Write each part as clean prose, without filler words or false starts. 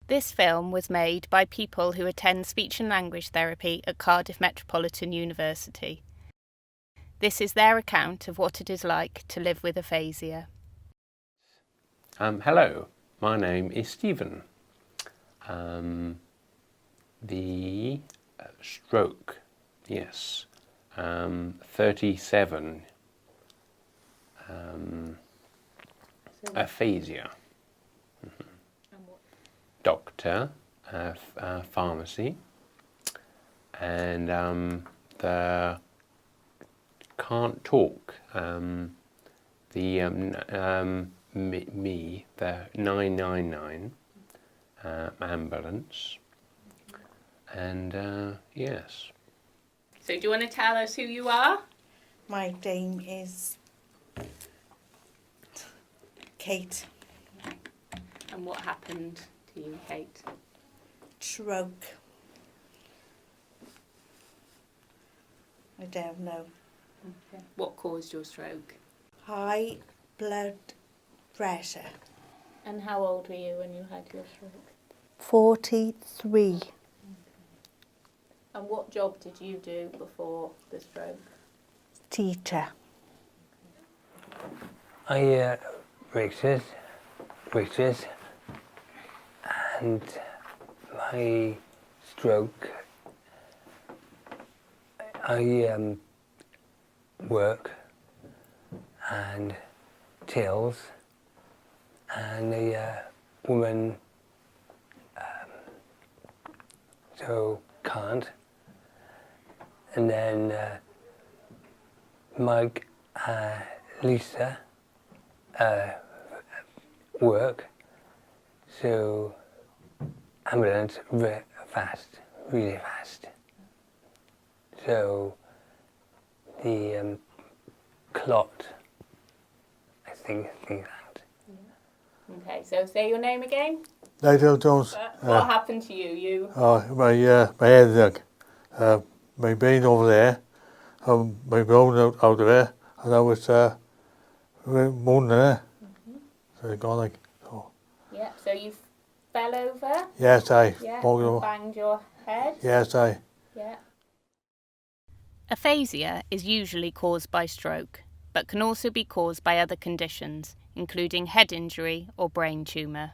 This film was made by people who attend speech and language therapy at Cardiff Metropolitan University. This is their account of what it is like to live with aphasia. Hello, my name is Stephen. The stroke, yes, 37, aphasia. Doctor, pharmacy, and the can't talk. The 999 ambulance, and yes. So do you want to tell us who you are? My name is Kate. And what happened to you, Kate? Stroke. I don't know. Okay. What caused your stroke? High blood pressure. And how old were you when you had your stroke? 43. And what job did you do before the stroke? Teacher. I waited, and my stroke, I work and tills, and a woman so can't, and then Mike, Lisa work, so ambulance really fast. So the clot, I think that. Okay, so say your name again. Nigel Jones. What happened to you? My head, my brain over there, my bone out there, and I was moaning there. So I gone like, oh. Yeah, so you fell over? Yes, I. Yeah, Oh, banged your head? yes, I. Yeah. Aphasia is usually caused by stroke, but can also be caused by other conditions, including head injury or brain tumour.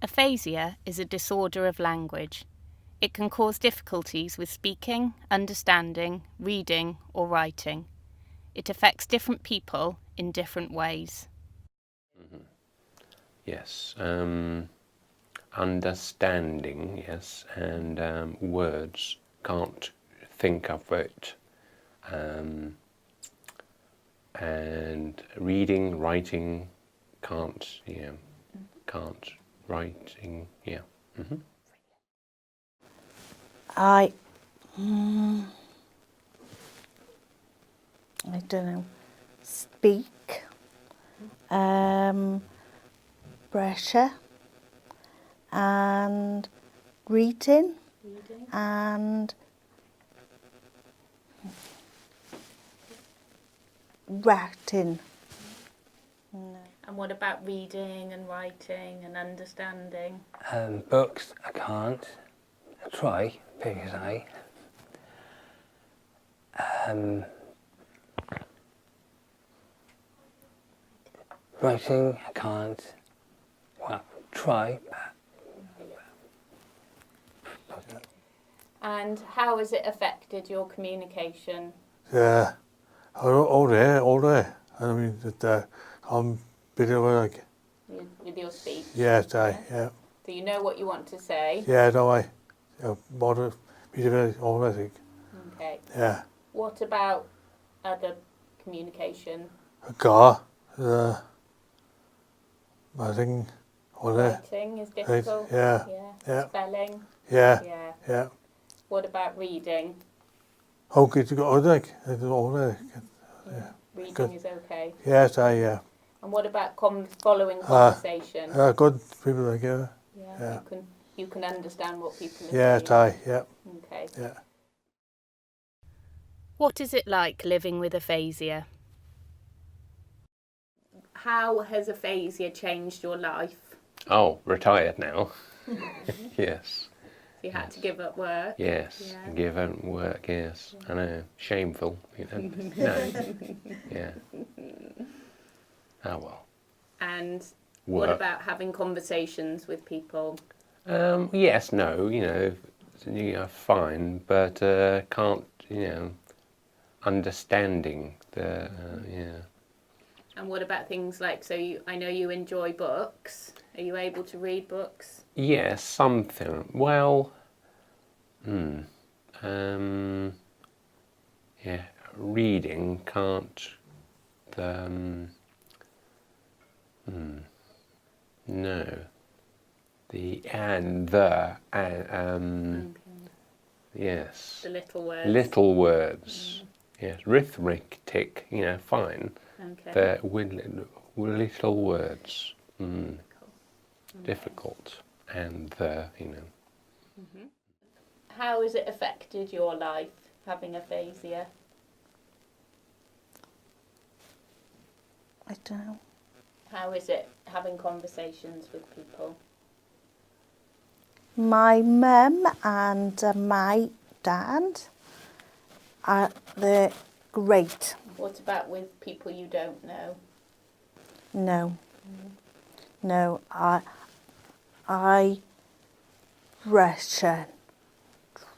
Aphasia is a disorder of language. It can cause difficulties with speaking, understanding, reading or writing. It affects different people in different ways. Yes, understanding, yes, and words, can't think of it, and reading, writing, can't, writing, yeah. Mm-hmm. I don't know. Speak. Pressure. And reading. And writing. No. And what about reading and writing and understanding? Books, I can't. I try, because writing, I can't. Well, try. And how has it affected your communication? Yeah, all there. I mean, that I'm bit of like, With your speech? yes, I, yeah. So you know what you want to say? Yeah, no, I. Bit of all I think. Okay. Yeah. What about other communication? A car, I think, all there. Writing is difficult? Yeah. Yeah. Yeah. Spelling? Yeah, Yeah. yeah. What about reading? Okay, to go, like, all there. Yeah. Reading Good. is okay. Yes, I, yeah. And what about following conversation? Good people like you. Yeah. You can understand what people are Yes, saying. yeah. Okay. Yeah. What is it like living with aphasia? How has aphasia changed your life? Oh, retired now. Yes. You had to give up work. Yes. Yeah. Give out work. Yes. I know. Shameful. You know. No. Yeah. Oh well. And what Work. about having conversations with people? Yes. No. You know. Fine, but can't. You know. Understanding the. Yeah. And what about things like, I know you enjoy books. Are you able to read books? Yes. Something. Well. Yeah. Reading can't. No. The and the and yes. The little words. Little words. Yes. Arithmetic. You know, fine. Okay. The little words. Difficult. And the, you know. How has it affected your life, having aphasia? I don't know. How is it having conversations with people? My mum and my dad, they're great. What about with people you don't know? No. No, I pressure.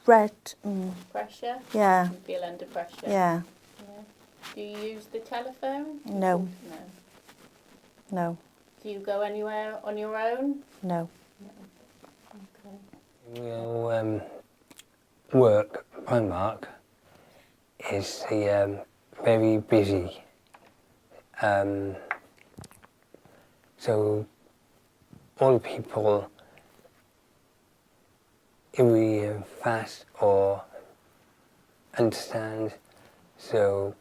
Pressure? Yeah, You feel under pressure? yeah, Do you use the telephone? no, No. no, Do you go anywhere on your own? no. Well, work, Primark, is very busy. So all people, if we fast or understand, so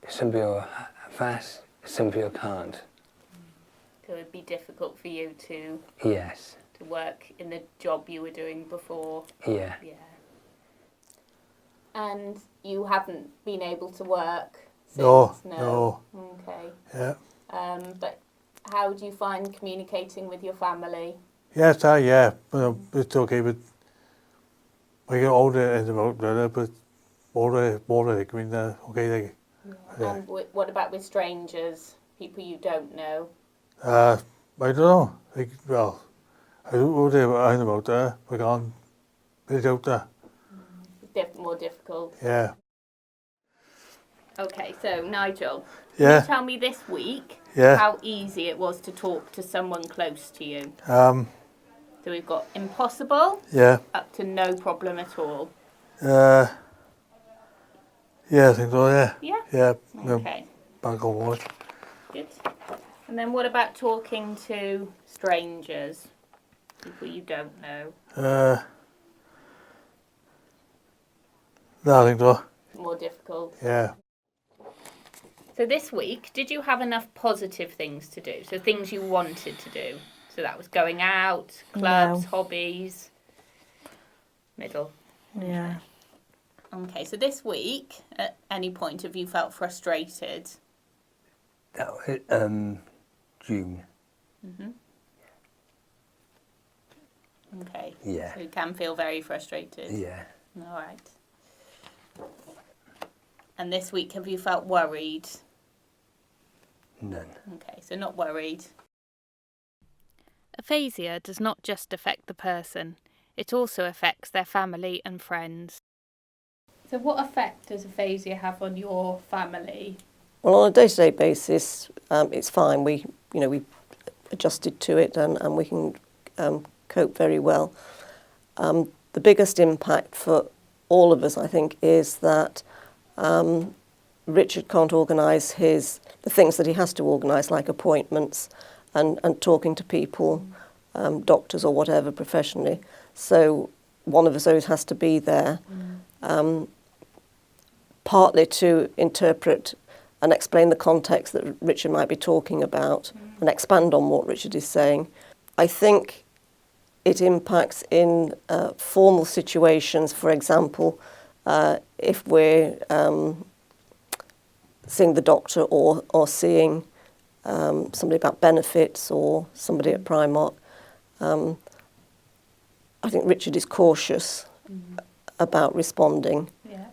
some people fast, some people can't. So it would be difficult for you to Yes, work in the job you were doing before. yeah. Yeah. And you haven't been able to work since? No. Okay. Yeah. But how do you find communicating with your family? Yes, yeah. It's okay, but we get older and about brother, but more like, I mean, okay, like, yeah. And what about with strangers, people you don't know? I don't know. Like, well, I don't know anything about that. We can't put it out there. More difficult. Yeah. Okay, so Nigel, can Yeah. you tell me this week Yeah. how easy it was to talk to someone close to you? So we've got impossible Yeah. up to no problem at all. Yeah, I think so, yeah. Yeah? Yeah. Okay, Back on board. good. And then what about talking to strangers, people you don't know? No, I think so. More difficult. Yeah. So this week, did you have enough positive things to do? So things you wanted to do? So that was going out, clubs, No. hobbies. Middle. Yeah. Okay, so this week, at any point have you felt frustrated? That was June. Okay. Yeah. So you can feel very frustrated. Yeah. All right. And this week, have you felt worried? None. Okay, so not worried. Aphasia does not just affect the person, it also affects their family and friends. So what effect does aphasia have on your family? Well, on a day-to-day basis, it's fine. We adjusted to it and we can cope very well. The biggest impact for all of us, I think, is that Richard can't organise the things that he has to organise, like appointments and talking to people, doctors or whatever professionally. So one of us always has to be there, partly to interpret and explain the context that Richard might be talking about and expand on what Richard is saying. I think it impacts in formal situations. For example, if we're seeing the doctor or seeing somebody about benefits or somebody at Primark, I think Richard is cautious about responding, Yeah.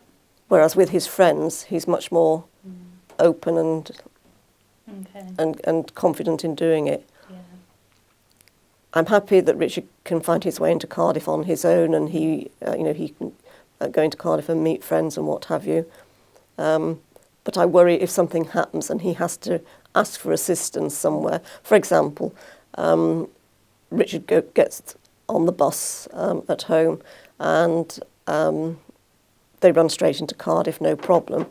whereas with his friends, he's much more open Okay. and confident in doing it. Yeah. I'm happy that Richard can find his way into Cardiff on his own, and he can go into Cardiff and meet friends and what have you. But I worry if something happens and he has to ask for assistance somewhere. For example, Richard gets on the bus at home, and they run straight into Cardiff, no problem.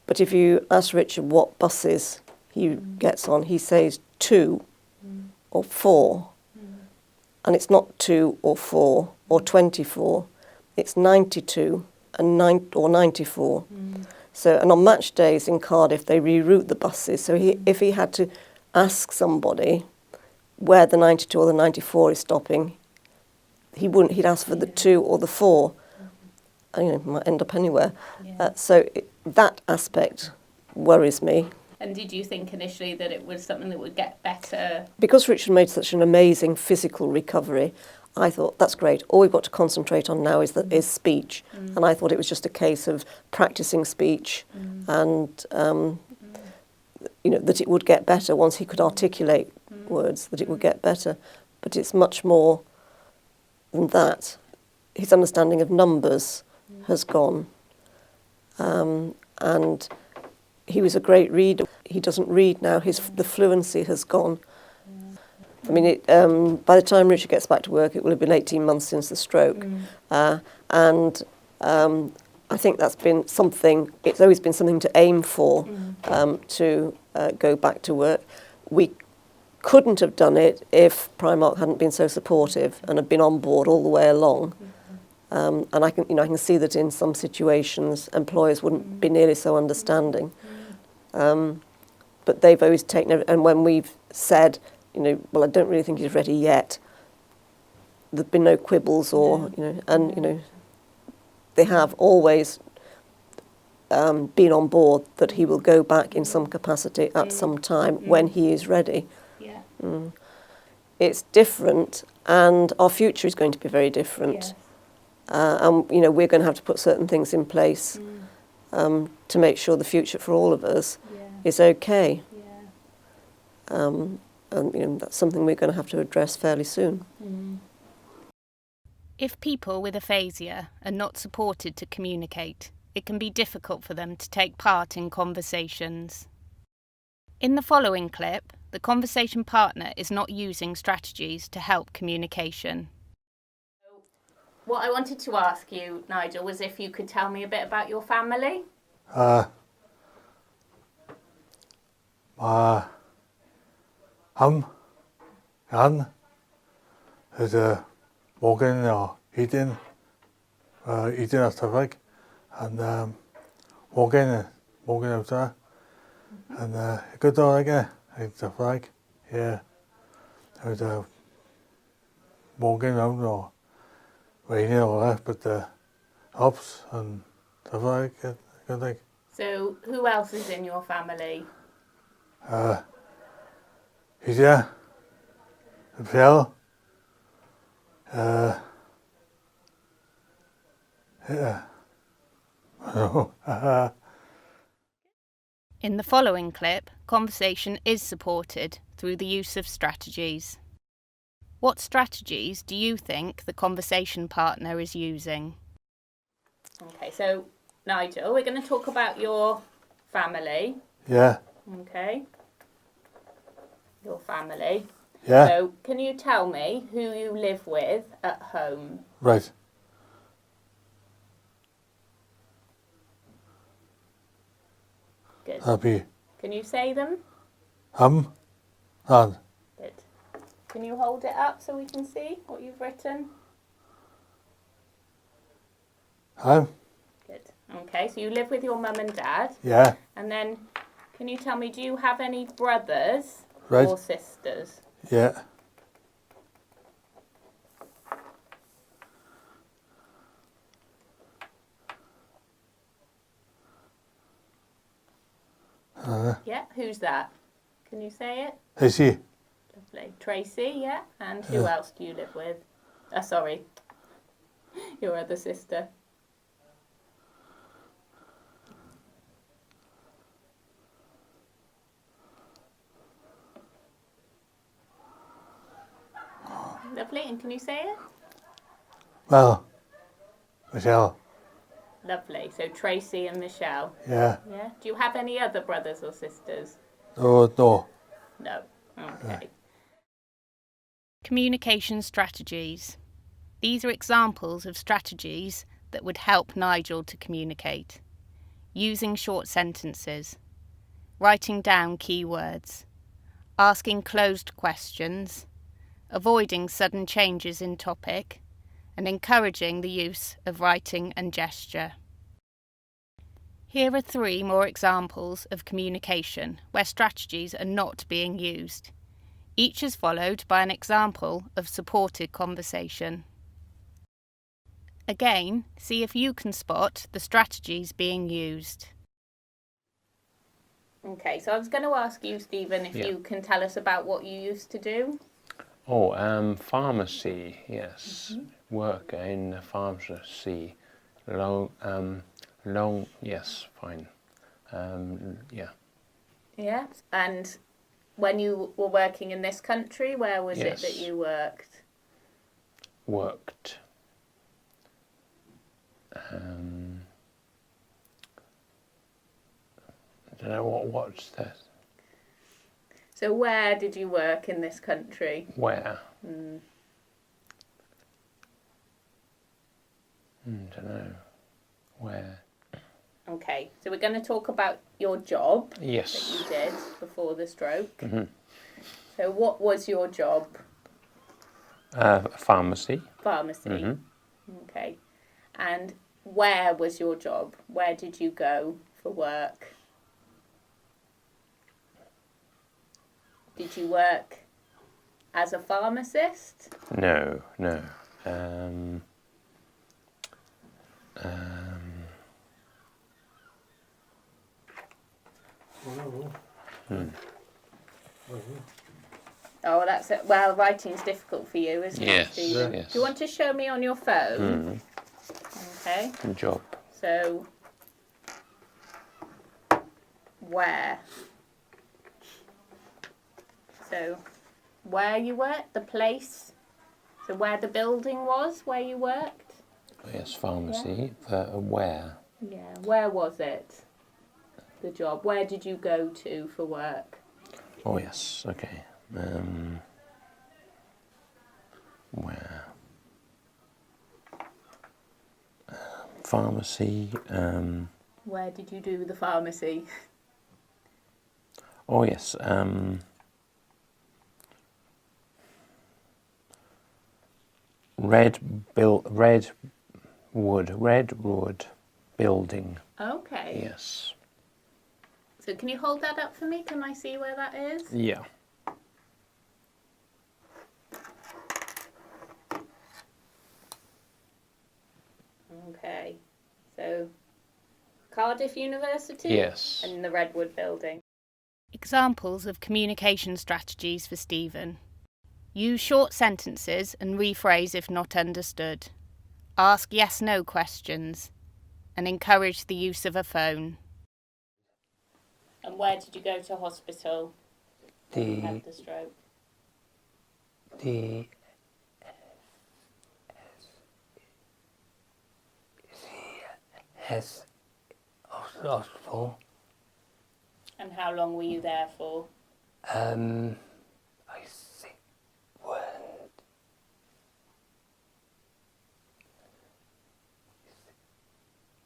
But if you ask Richard what buses he gets on, he says 2 or 4. And it's not 2 or 4 or 24, it's 92 and 94. So, and on match days in Cardiff, they reroute the buses. So if he had to ask somebody where the 92 or the 94 is stopping, he wouldn't. He'd ask for the 2 or the 4. And, might end up anywhere. Yeah. That aspect worries me. And did you think initially that it was something that would get better? Because Richard made such an amazing physical recovery, I thought, that's great. All we've got to concentrate on now is speech. And I thought it was just a case of practicing speech and, that it would get better once he could articulate words, that it would get better. But it's much more than that. His understanding of numbers has gone. And he was a great reader. He doesn't read now. The fluency has gone. I mean, by the time Richard gets back to work, it will have been 18 months since the stroke. And I think that's been something, it's always been something to aim for, to go back to work. We couldn't have done it if Primark hadn't been so supportive and had been on board all the way along. And I can see that in some situations employers wouldn't be nearly so understanding. But they've always taken it, and when we've said, well, I don't really think he's ready yet, there've been no quibbles or, they have always been on board that he will go back in some capacity at some time when he is ready. Yeah. It's different, and our future is going to be very different. Yes. And we're going to have to put certain things in place to make sure the future for all of us is okay. Yeah. And that's something we're going to have to address fairly soon. If people with aphasia are not supported to communicate, it can be difficult for them to take part in conversations. In the following clip, the conversation partner is not using strategies to help communication. What I wanted to ask you, Nigel, was if you could tell me a bit about your family. Jan is walking or eating and stuff like, and walking outside, and good dog again and stuff like, yeah. I was walking around or raining or that, but hops and stuff like that, good like. So, who else is in your family? Aphasia, Phil, In the following clip, conversation is supported through the use of strategies. What strategies do you think the conversation partner is using? Okay, so Nigel, we're going to talk about your family. yeah, Okay. Your family. yeah, So, can you tell me who you live with at home? right. Good. Happy, Can you say them? and, Good. Can you hold it up so we can see what you've written? I'm, Good. Okay, so you live with your mum and dad. yeah, And then, can you tell me, do you have any brothers right, or sisters? yeah. Yeah, who's that? Can you say it? I see, Lovely. Tracy, yeah. And who else do you live with? Sorry. Your other sister. Lovely, and can you say it? Well, Michelle, Lovely. So Tracy and Michelle. yeah. Yeah. Do you have any other brothers or sisters? Oh, no. No. Okay. Communication strategies. These are examples of strategies that would help Nigel to communicate. Using short sentences, writing down key words, asking closed questions, avoiding sudden changes in topic, and encouraging the use of writing and gesture. Here are 3 more examples of communication where strategies are not being used. Each is followed by an example of supported conversation. Again, see if you can spot the strategies being used. Okay, so I was going to ask you, Stephen, if Yeah. you can tell us about what you used to do. Oh, pharmacy, yes. Work in the pharmacy. Long, yes, fine. Yeah. Yeah. And when you were working in this country, where was it that Yes. you worked? Worked. I don't know what's that. So where did you work in this country? Where? Don't know. Where? Okay, so we're going to talk about your job that Yes. you did before the stroke. So what was your job? Pharmacy. Pharmacy. Okay. And where was your job? Where did you go for work? Did you work as a pharmacist? No. Oh, that's it. Well, writing's difficult for you, isn't Yes, it, Stephen? yes. Do you want to show me on your phone? Okay. Job. So, where? So, where you worked, the place. So, where the building was, where you worked. Yes, pharmacy. Where? Yeah. Where was it? The job. Where did you go to for work? Oh, yes. Okay. Where? Pharmacy. Where did you do the pharmacy? Oh, yes. Redwood building. Okay. Yes. So, can you hold that up for me? Can I see where that is? Yeah. Okay. So, Cardiff University? Yes. And the Redwood building. Examples of communication strategies for Stephen. Use short sentences and rephrase if not understood. Ask yes-no questions. And encourage the use of a phone. And where did you go to hospital when you The had the stroke? the Hess hospital. And how long were you there for? I think when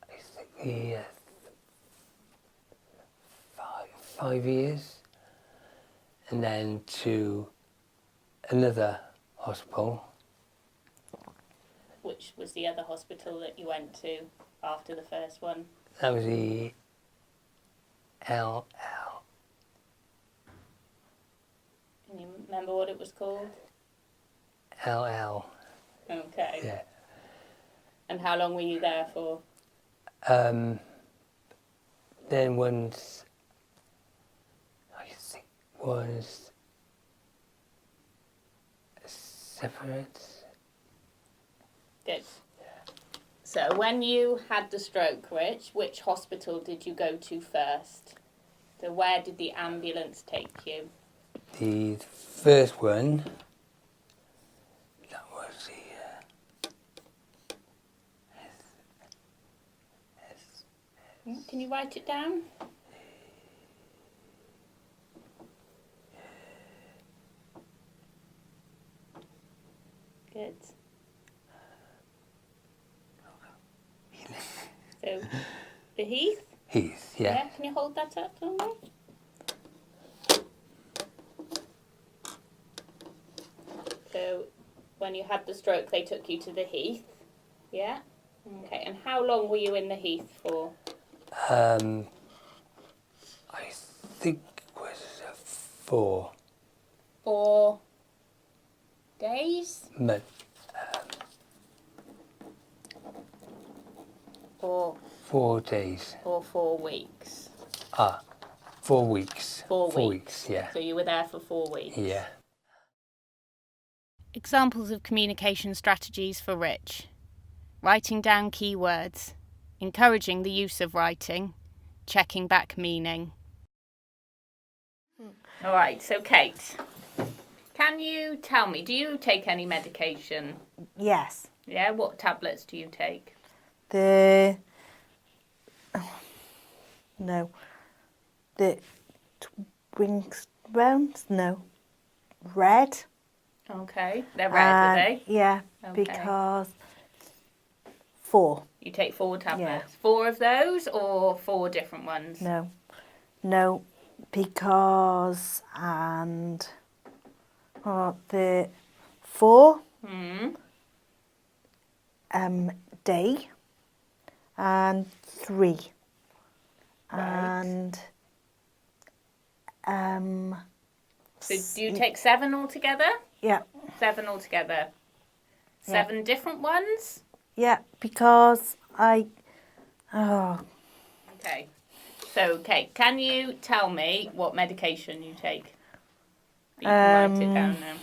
I think the 5 years, and then to another hospital. Which was the other hospital that you went to after the first one? That was the LL. Can you remember what it was called? LL. Okay. Yeah. And how long were you there for? Then once I think was separate. Good. So when you had the stroke, Rich, which hospital did you go to first? So where did the ambulance take you? The first one, that was Can you write it down? Good. So, the Heath? Heath, yeah. Can you hold that up for me? So, when you had the stroke, they took you to the Heath. Yeah? Okay, and how long were you in the Heath for? I think it was 4 4 days? months. Or 4 days. 4 weeks? 4 weeks. 4 4 weeks. yeah. So you were there for 4 weeks? Yeah. Examples of communication strategies for Rich. Writing down key words, encouraging the use of writing, checking back meaning. All right, so Kate, can you tell me, do you take any medication? Yes. Yeah, what tablets do you take? No. The wings rounds? No. Red? Okay, they're red, are they? Yeah, Okay. because 4. You take 4 tablets. Yeah. 4 of those or 4 different ones? No. No, because the 4 day and 3 Right. and So do you take 7 altogether? yeah, 7 altogether. 7 different ones? yeah, because Okay. So, Kate, can you tell me what medication you take? You can write it down now.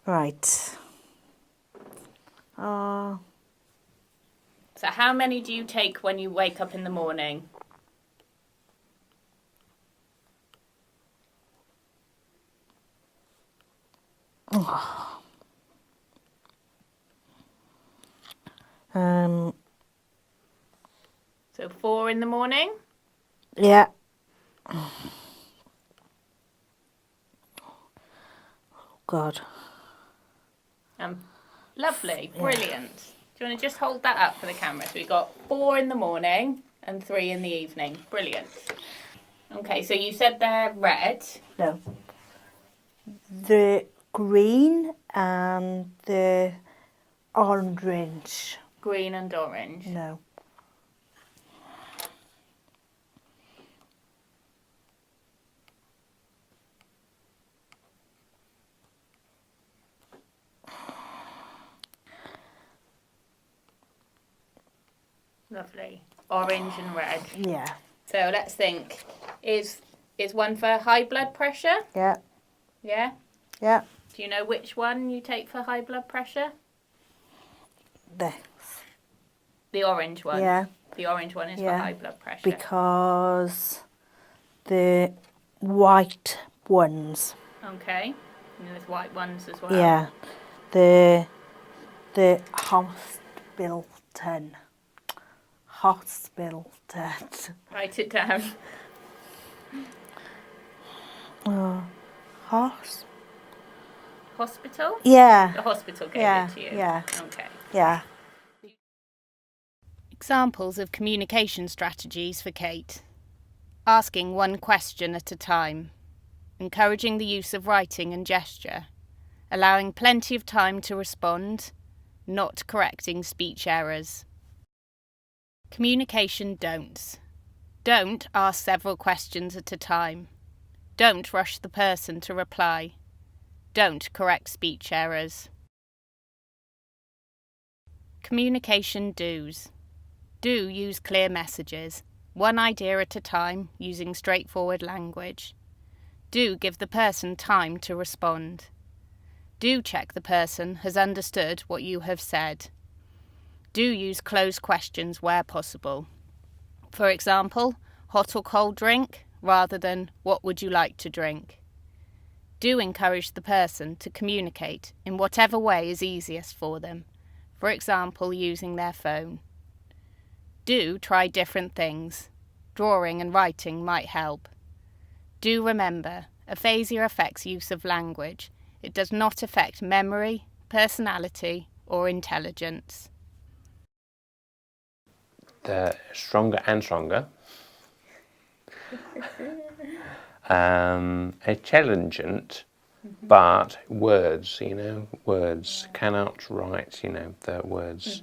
right. So how many do you take when you wake up in the morning? So 4 in the morning? Yeah. God. Lovely, brilliant. Do you want to just hold that up for the camera? So we got 4 in the morning and 3 in the evening. Brilliant. Okay, so you said they're red. No. The green and the orange. Green and orange. No. Lovely. Orange and red. Yeah. So let's think. Is one for high blood pressure? Yeah. Yeah? Yeah. Do you know which one you take for high blood pressure? This. The orange one. Yeah. The orange one is for Yeah. high blood pressure. Because the white ones. Okay. And there's white ones as well. Yeah. The hospital. Write it down. Hospital? Yeah. The hospital gave Yeah, it to you. yeah. Okay. Yeah. Examples of communication strategies for Kate. Asking one question at a time. Encouraging the use of writing and gesture. Allowing plenty of time to respond. Not correcting speech errors. Communication don'ts. Don't ask several questions at a time. Don't rush the person to reply. Don't correct speech errors. Communication do's. Do use clear messages, one idea at a time, using straightforward language. Do give the person time to respond. Do check the person has understood what you have said. Do use closed questions where possible. For example, hot or cold drink rather than what would you like to drink. Do encourage the person to communicate in whatever way is easiest for them, for example, using their phone. Do try different things. Drawing and writing might help. Do remember, aphasia affects use of language. It does not affect memory, personality, or intelligence. They're stronger and stronger. A challengent, but words, words cannot write, the words.